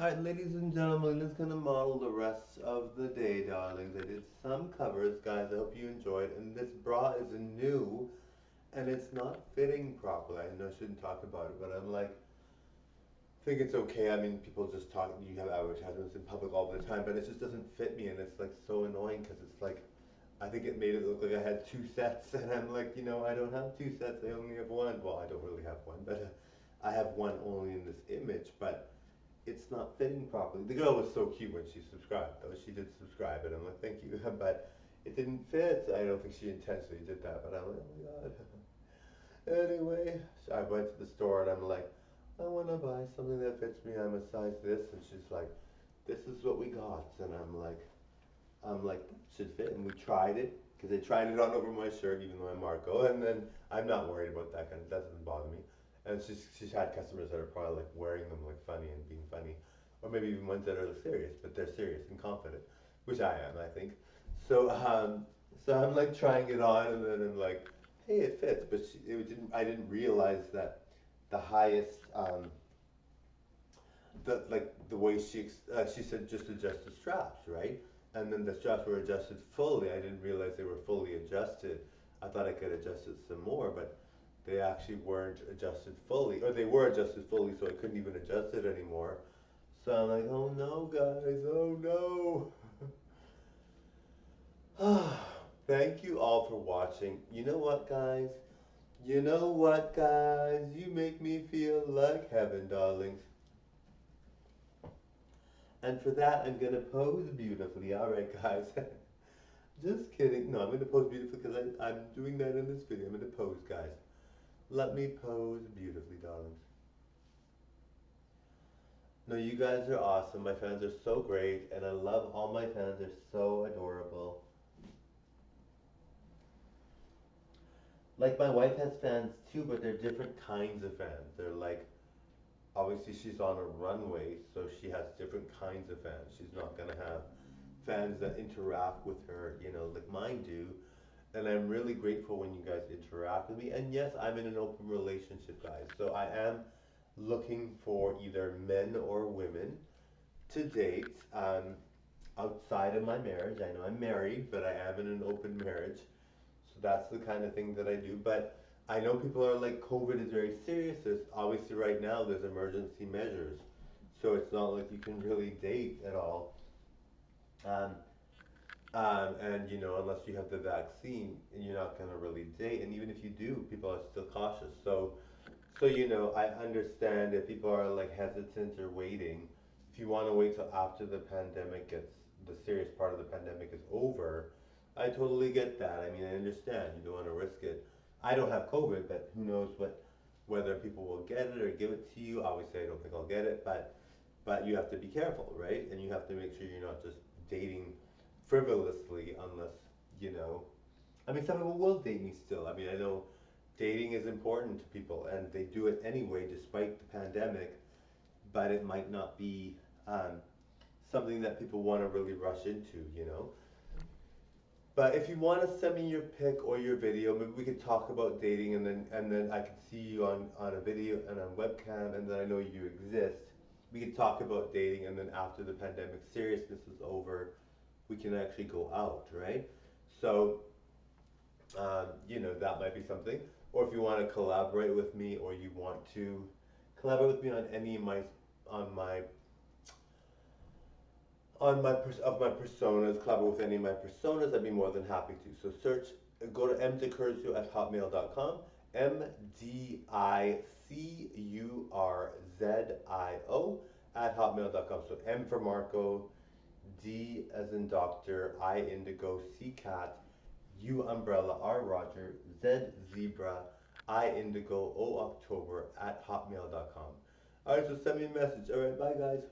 Alright, ladies and gentlemen, Milena's gonna model the rest of the day, darlings. I did some covers, guys. I hope you enjoyed. And this bra is new, and it's not fitting properly. I know I shouldn't talk about it, but I'm like, think it's okay. I mean, people just talk. You have advertisements in public all the time, but it just doesn't fit me, and it's like so annoying because it's like, I think it made it look like I had two sets, and I'm like, I don't have two sets. I only have one. Well, I don't really have one, but I have one only in this image, but it's not fitting properly. The girl was so cute when she subscribed, though. She did subscribe, and I'm like, thank you. But it didn't fit. I don't think she intentionally did that, but I'm like, oh my god. Anyway, so I went to the store and I'm like, I want to buy something that fits me. I'm a size this, and she's like, this is what we got, and I'm like, should fit, and we tried it because I tried it on over my shirt, even though I'm Marco, and then I'm not worried about that kind of. That doesn't bother me. And she's had customers that are probably like wearing them like funny and being funny, or maybe even ones that are serious, but they're serious and confident, which I am, I think. So I'm like trying it on, and then I'm like, hey, it fits, but it didn't. I didn't realize that the highest, the way she said just adjust the straps, right? And then the straps were adjusted fully. I didn't realize they were fully adjusted. I thought I could adjust it some more, but they actually weren't adjusted fully, or they were adjusted fully, so I couldn't even adjust it anymore. So I'm like, oh no, guys, oh no. Thank you all for watching. You know what, guys? You know what, guys? You make me feel like heaven, darlings. And for that, I'm gonna pose beautifully. All right, guys. Just kidding. No, I'm gonna pose beautifully because I'm doing that in this video. I'm gonna pose, guys. Let me pose beautifully, darlings. No, you guys are awesome. My fans are so great, and I love all my fans. They're so adorable. Like my wife has fans too, but they're different kinds of fans. They're like, obviously she's on a runway, so she has different kinds of fans. She's not gonna have fans that interact with her, like mine do. And I'm really grateful when you guys interact with me. And yes, I'm in an open relationship, guys. So I am looking for either men or women to date, outside of my marriage. I know I'm married, but I am in an open marriage. So that's the kind of thing that I do. But I know people are like, COVID is very serious. There's obviously right now there's emergency measures. So it's not like you can really date at all. Um, and unless you have the vaccine, you're not gonna really date. And even if you do, people are still cautious. So I understand if people are like hesitant or waiting. If you want to wait till after the serious part of the pandemic is over, I totally get that. I mean, I understand you don't want to risk it. I don't have COVID, but who knows whether people will get it or give it to you. Obviously, I don't think I'll get it, but you have to be careful, right? And you have to make sure you're not just dating frivolously unless, you know. I mean, some people will date me still. I mean, I know dating is important to people and they do it anyway despite the pandemic, but it might not be something that people want to really rush into. But if you want to send me your pic or your video, maybe we could talk about dating, and then I could see you on a video and on webcam, and then I know you exist. We could talk about dating, and then after the pandemic seriousness is over, we can actually go out, right? So, that might be something. Or if you want to collaborate with me, or you want to collaborate with me on any of on my of my personas, collaborate with any of my personas, I'd be more than happy to. So go to mdicurzo@hotmail.com, MDICURZIO at hotmail.com. So M for Marco, D as in doctor, I indigo, C cat, U umbrella, R Roger, Z zebra, I indigo, O October at hotmail.com. Alright, so send me a message. Alright, bye guys.